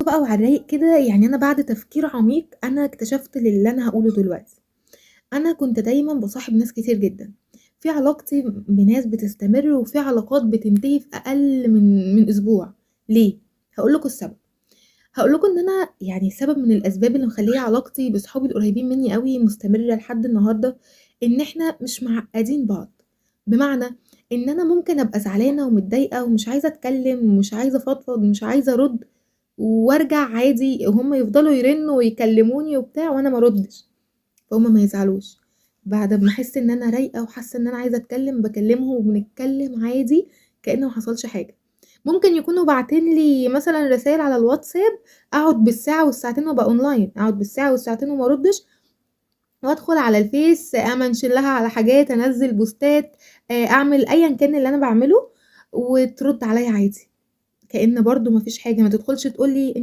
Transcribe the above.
بقى وعلى الرايق كده، يعني أنا بعد تفكير عميق أنا اكتشفت اللي أنا هاقوله دلوقتي. أنا كنت دايمًا باصاحب ناس كتير جدًا، في علاقتي بناس بتستمر وفي علاقات بتنتهي في أقل من أسبوع. ليه؟ هاقول لكم السبب. هاقول لكم إن أنا يعني سبب من الأسباب اللي مخلّية علاقتي بصحابي القريبين منّي أوي مستمرة لحد النهارده، إن إحنا مش معقّدين بعض. بمعنى إن أنا ممكن أبقى زعلانة ومتضايقة ومش عايزة أتكلّم ومش عايزة أفضفض ومش عايزة أرُد، وأرجع عادي هُم يفضلوا يرنّوا ويكلموني وبتاع وأنا ما أردش، فهُم ما يزعلوش. بعد أمّا أحس إن أنا رايقة وحاسة إن أنا عايزة أتكلم باكلمهم وبنتكلم عادي كأن ما حصلش حاجة. ممكن يكونوا باعتين لي مثلًا رسايل على الواتساب، أقعد بالساعة والساعتين وأبقى أونلاين، أقعد بالساعة والساعتين وما أردش، وأدخل على الفيس أمنشن لها على حاجات، أنزّل بوستات، أعمل أيًا كان اللي أنا باعمله، وترد عليَّ عادي، كأن برضه ما فيش حاجة، ما تدخلش تقول لي